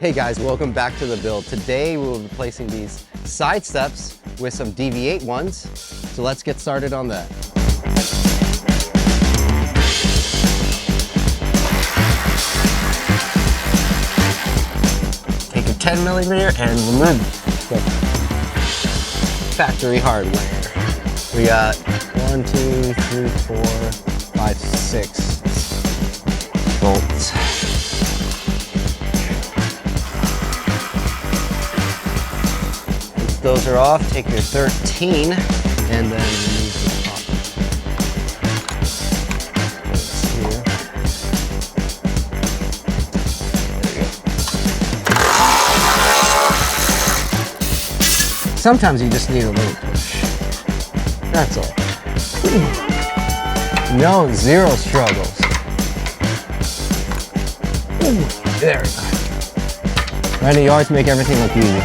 Hey guys, welcome back to the build. Today we'll be replacing these side steps with some DV8 ones. So let's get started on that. Take a 10mm and remove the factory hardware. We got 1, 2, 3, 4, 5, 6 bolts. Once those are off, take your 13 and then remove the top. Here. There we go. Sometimes you just need a little push. That's all. No, zero struggles. There we go. Right in the yards make everything look easy.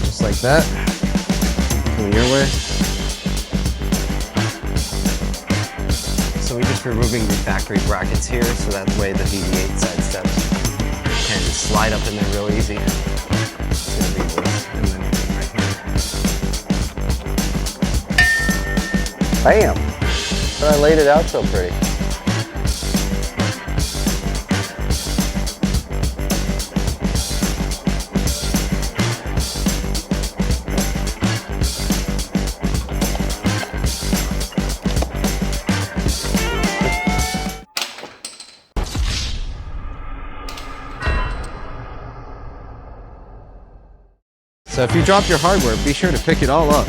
Just like that. Going your way. So we're just removing the factory brackets here, so that way the DV8 side steps can slide up in there real easy. It's gonna be this, and then right here. Bam! But I laid it out so pretty. So if you drop your hardware, be sure to pick it all up.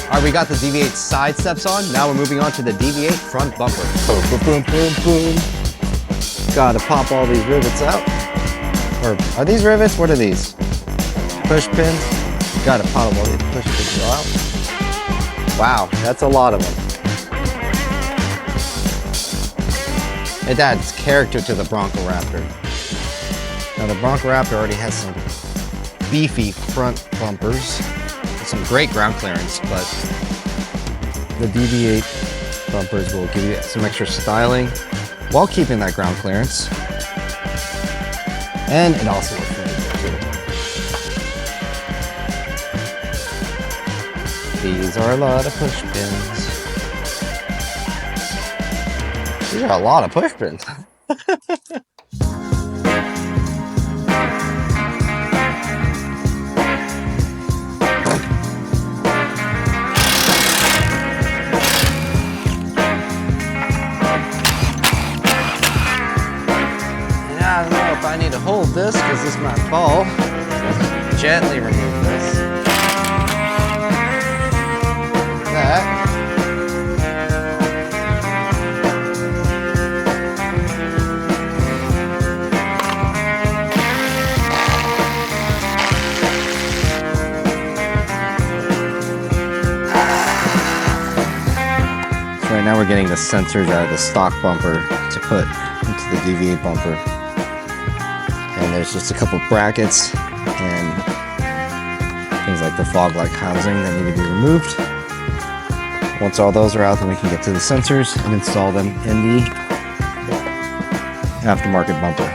All right, we got the DV8 side steps on. Now we're moving on to the DV8 front bumper. Boom, boom, boom, boom, boom. Gotta pop all these rivets out. Or are these rivets? What are these? Push pins. Gotta pop all these push pins out. Wow, that's a lot of them. It adds character to the Bronco Raptor. Now the Bronco Raptor already has some beefy front bumpers with some great ground clearance, but the DV8 bumpers will give you some extra styling while keeping that ground clearance. And it also looks really good too. These are a lot of push pins. These are a lot of push pins. I don't know if I need to hold this because this might fall. Gently remove this. That. So right now we're getting the sensors out of the stock bumper to put into the DV8 bumper. And there's just a couple brackets and things like the fog-like housing that need to be removed. Once all those are out, then we can get to the sensors and install them in the aftermarket bumper.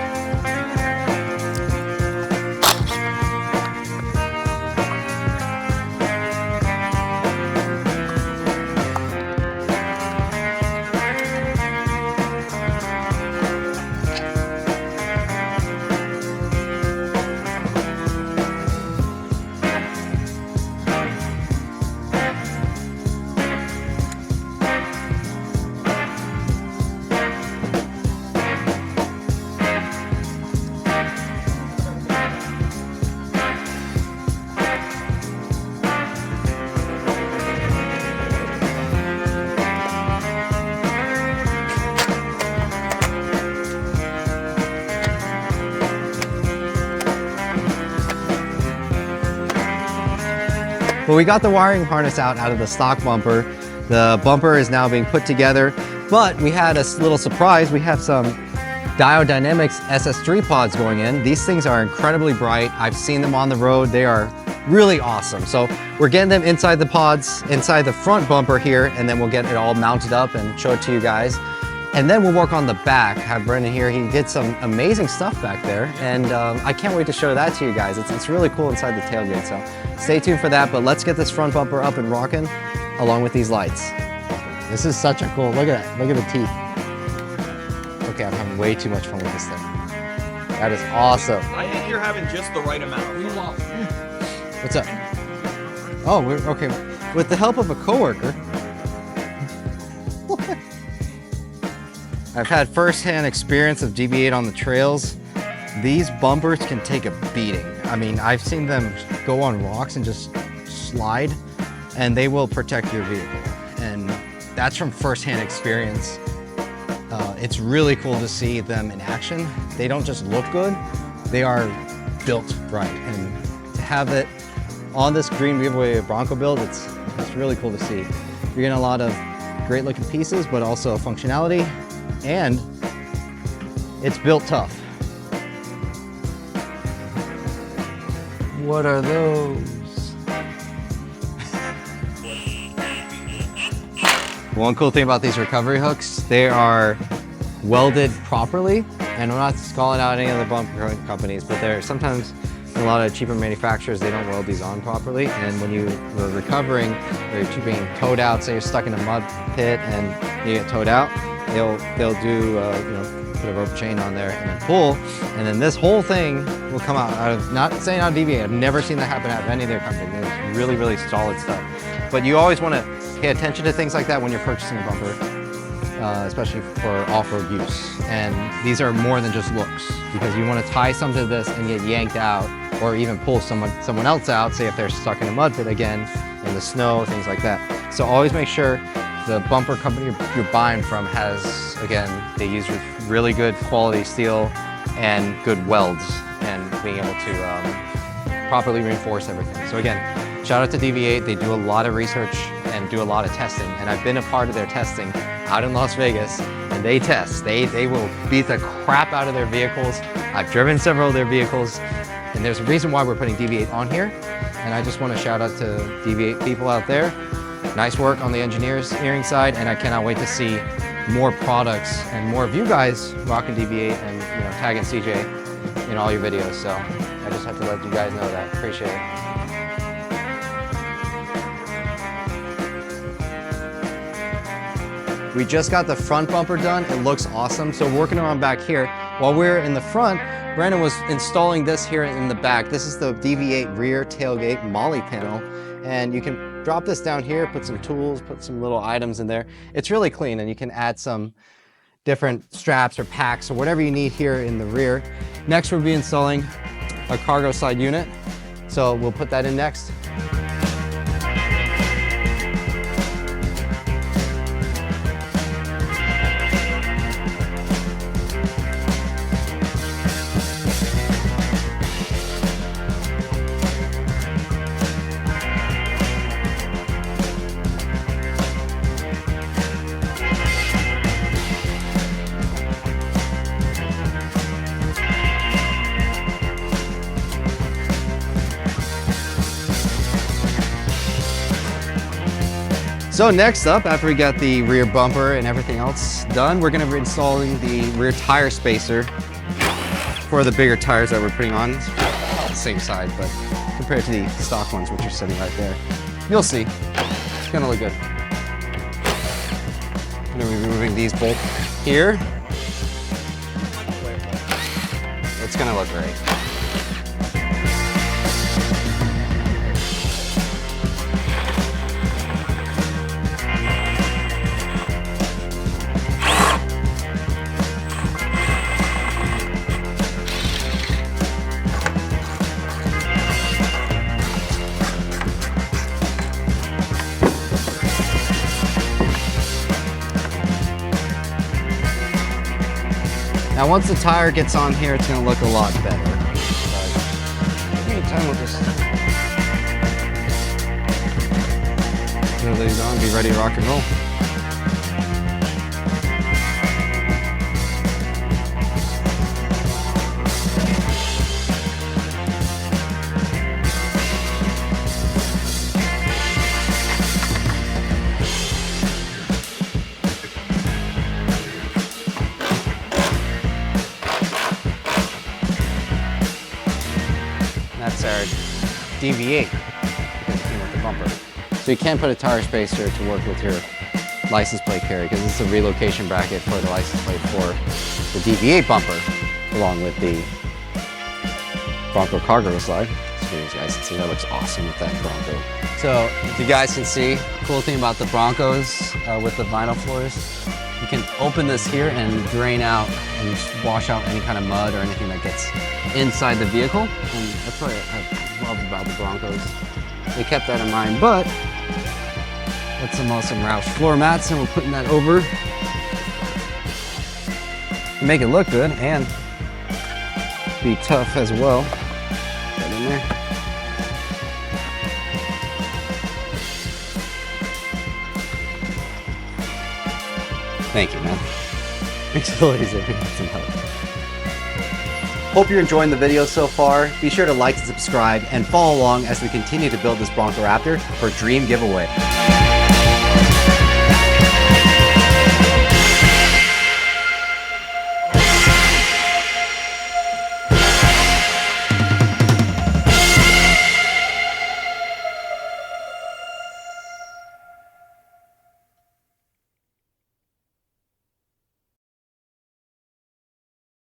But we got the wiring harness out of the stock bumper. The bumper is now being put together, but we had a little surprise. We have some Diode Dynamics SS3 pods going in. These things are incredibly bright. I've seen them on the road. They are really awesome. So we're getting them inside the pods, inside the front bumper here, and then we'll get it all mounted up and show it to you guys. And then we'll work on the back. Have Brendan here. He did some amazing stuff back there, and I can't wait to show that to you guys. It's really cool inside the tailgate, so stay tuned for that. But let's get this front bumper up and rocking along with these lights. This is such a cool, look at that, look at the teeth. Okay, I'm having way too much fun with this thing. That is awesome. I think you're having just the right amount. What's up? Oh, we're okay. With the help of a coworker, I've had firsthand experience of DV8 on the trails. These bumpers can take a beating. I mean, I've seen them go on rocks and just slide, and they will protect your vehicle. And that's from firsthand experience. It's really cool to see them in action. They don't just look good, they are built right. And to have it on this Dream Giveaway Bronco build, it's really cool to see. You're getting a lot of great looking pieces, but also functionality, and it's built tough. What are those? One cool thing about these recovery hooks, they are welded properly, and I'm not calling out any other bumper companies, but they're sometimes a lot of cheaper manufacturers, they don't weld these on properly, and when you are recovering or you're being towed out, say you're stuck in a mud pit and you get towed out, they'll do put a rope chain on there and then pull, and then this whole thing will come out of, not saying out of DV8, I've never seen that happen out of any of their companies. It's really, really solid stuff. But you always want to pay attention to things like that when you're purchasing a bumper, especially for off-road use. And these are more than just looks, because you want to tie something to this and get yanked out, or even pull someone else out, say if they're stuck in a mud pit again, in the snow, things like that. So always make sure the bumper company you're buying from has, again, they use really good quality steel and good welds, and being able to properly reinforce everything. So again, shout out to DV8. They do a lot of research and do a lot of testing, and I've been a part of their testing out in Las Vegas, and they test. They will beat the crap out of their vehicles. I've driven several of their vehicles, and there's a reason why we're putting DV8 on here, and I just want to shout out to DV8 people out there. Nice work on the engineering side, and I cannot wait to see more products and more of you guys rocking DV8 and tagging CJ in all your videos. So I just have to let you guys know that. Appreciate it. We just got the front bumper done. It looks awesome. So working around back here, while we're in the front, Brandon was installing this here in the back. This is the DV8 rear tailgate MOLLE panel, and you can drop this down here, put some tools, put some little items in there. It's really clean, and you can add some different straps or packs or whatever you need here in the rear. Next, we'll be installing a cargo side unit. So we'll put that in next. So next up, after we got the rear bumper and everything else done, we're gonna be installing the rear tire spacer for the bigger tires that we're putting on. The same side, but compared to the stock ones, which are sitting right there. You'll see, it's gonna look good. I'm gonna be removing these bolts here. It's gonna look great. Now once the tire gets on here, it's gonna look a lot better. But in the meantime, we'll just So there you go, and be ready to rock and roll. That's our DV8 because it came with the bumper. So you can't put a tire spacer to work with your license plate carrier because it's a relocation bracket for the license plate for the DV8 bumper along with the Bronco cargo slide. So you guys can see that looks awesome with that Bronco. So if you guys can see, cool thing about the Broncos with the vinyl floors, you can open this here and drain out and just wash out any kind of mud or anything that gets inside the vehicle. And that's what I love about the Broncos. They kept that in mind, but that's some awesome Roush floor mats, and we're putting that over to make it look good and be tough as well. Put it in there. Thank you, man. Makes it a little easier. Some help. Hope you're enjoying the video so far. Be sure to like and subscribe and follow along as we continue to build this Bronco Raptor for Dream Giveaway.